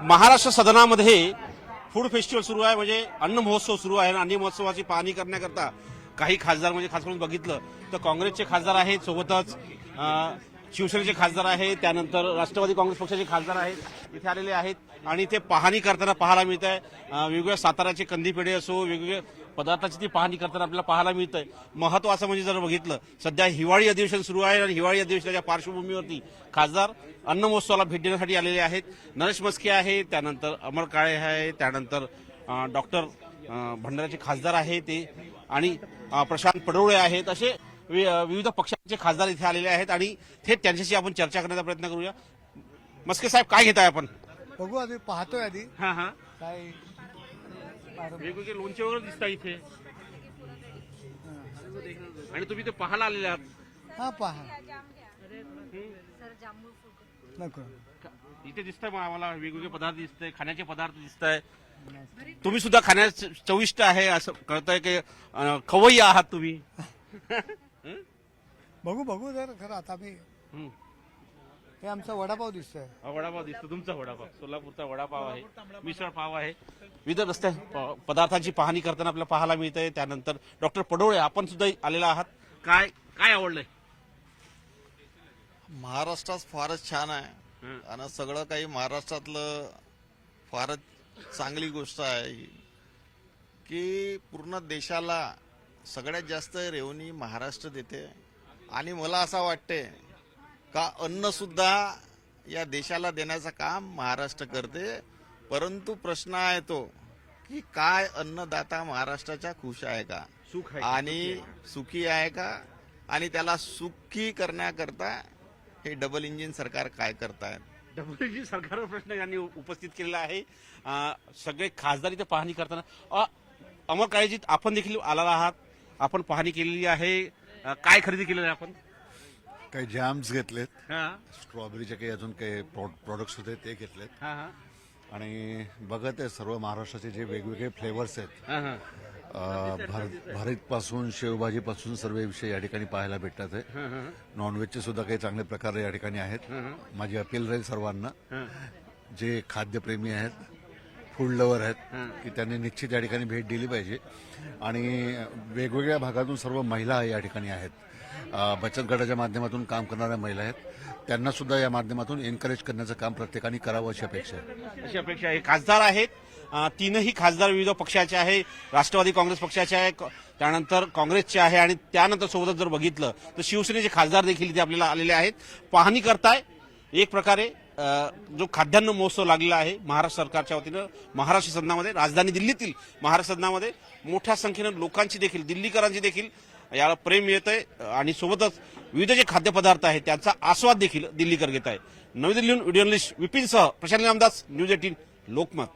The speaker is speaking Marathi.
महाराष्ट्र सदनामध्ये फूड फेस्टिवल सुरू आहे, म्हणजे अन्न महोत्सव सुरू आहे. अन्न महोत्सवाची पाहणी करण्याकरता काही खासदार, म्हणजे खास करून बघितलं तर काँग्रेसचे खासदार आहेत, सोबतच शिवसेनेचे खासदार आहेत, त्यानंतर राष्ट्रवादी काँग्रेस पक्षाचे खासदार आहेत इथे आलेले आहेत. आणि ते पाहणी करताना पाहायला मिळत आहे. वेगवेगळ्या साताऱ्याचे कंदी पेढे असो, वेगवेगळे पदार्थाची ती पाहणी करताना आपल्याला पाहायला मिळत आहे. महत्वाचं म्हणजे जर बघितलं, सध्या हिवाळी अधिवेशन सुरू आहे आणि हिवाळी अधिवेशनाच्या पार्श्वभूमीवरती खासदार अन्न महोत्सवाला भेट देण्यासाठी आलेले आहेत. नरेश म्हस्के आहे, त्यानंतर अमर काळे आहे, त्यानंतर डॉक्टर भंडाऱ्याचे खासदार आहे ते, आणि प्रशांत पडोळे आहेत. असे विविध पक्षांचे खासदार इथे आलेले आहेत आणि थेट त्यांच्याशी आपण चर्चा करण्याचा प्रयत्न करूया. म्हस्के साहेब, काय घेताय आपण? बघू आधी, पाहतोय आधी हा हा काय वेगवेगळे लोणचे वगैरे दिसतात इथे, आणि तुम्ही ते पाहायला आलेले आहात. हा पहा नको इथे दिसतंय आम्हाला वेगवेगळे पदार्थ दिसतंय, खाण्याचे पदार्थ दिसताय. तुम्ही सुद्धा खाण्यास चविष्ट आहे असं कळतंय की खवय्ये आहात तुम्ही. बघू बघू जर खरं आता मी हे आमचा वडापाव दिसतोय. वडापाव दिसतो, तुमचा वडापाव, सोलापूरचा वडापाव आहे, मिसळ पाव आहे. विविध रस्त्या पदार्थांची पाहणी करताना आपल्याला पाहायला मिळतंय. त्यानंतर डॉक्टर पडोळे, आपण सुद्धा आलेला आहात. काय काय आवडलंय? महाराष्ट्रात फारच छान आहे आणि सगळं काही महाराष्ट्रातलं फारच चांगली गोष्ट आहे की पूर्ण देशाला सगळ्यात जास्त रेवणी महाराष्ट्र देते. आणि मला असं वाटते का अन्न सुद्धा या देशाला देण्याचं काम महाराष्ट्र करते. परंतु प्रश्न आहे तो की काय अन्नदाता महाराष्ट्राच्या खुश आहे का, सुख आहे आणि सुखी आहे का, आणि त्याला सुखी करण्याकरता हे डबल इंजिन सरकार काय करतायत? डबल इंजिन सरकारवर प्रश्न यांनी उपस्थित केलेला आहे. सगळे खासदार इथे पाहणी करताना. अमर काळेजी, आपण देखील आला आहात, आपण पाहणी केलेली आहे. काय खरेदी केलेलं आहे आपण? काही जॅम्स घेतलेत, स्ट्रॉबेरीचे काही अजून काही प्रोडक्ट्स होते ते घेतलेत, आणि बघत आहे सर्व महाराष्ट्राचे जे वेगवेगळे फ्लेवर्स आहेत, भरीत पासून शेवभाजी पासून सर्व विषय या ठिकाणी पाहायला भेटतात आहे. नॉनव्हेजचे सुद्धा काही चांगले प्रकार या ठिकाणी आहेत. माझी अपील राहील सर्वांना, जे खाद्यप्रेमी आहेत, फूड लवर आहेत, की त्यांनी निश्चित या ठिकाणी भेट दिली पाहिजे. आणि वेगवेगळ्या भागातून सर्व महिला या ठिकाणी आहेत, बचत गटाच्या माध्यमातून काम करणाऱ्या महिला आहेत, त्यांना सुद्धा या माध्यमातून एनकरेज करण्याचं काम प्रत्येकाने करावं अशी अपेक्षा आहे. अशी अपेक्षा आहे. खासदार आहेत, तीनही खासदार विविध पक्षाचे आहे. राष्ट्रवादी काँग्रेस पक्षाचे आहे, त्यानंतर काँग्रेसचे आहे, आणि त्यानंतर सोबतच जर बघितलं तर शिवसेनेचे खासदार देखील इथे आपल्याला आलेले आहेत. पाहणी करताय एक प्रकारे जो खाद्यान्न महोत्सव लागलेला आहे महाराष्ट्र सरकारच्या वतीनं महाराष्ट्र सदनामध्ये, राजधानी दिल्लीतील महाराष्ट्र सदनामध्ये मोठ्या संख्येनं लोकांची देखील, दिल्लीकरांची देखील याला प्रेम मिळत आहे. आणि सोबतच विविध जे खाद्यपदार्थ आहेत त्यांचा आस्वाद देखील दिल्लीकर घेत आहे. नवी दिल्लीहून व्हिडिओ जर्नलिस्ट विपिनसह प्रशांत रामदास, न्यूज 18 लोकमत.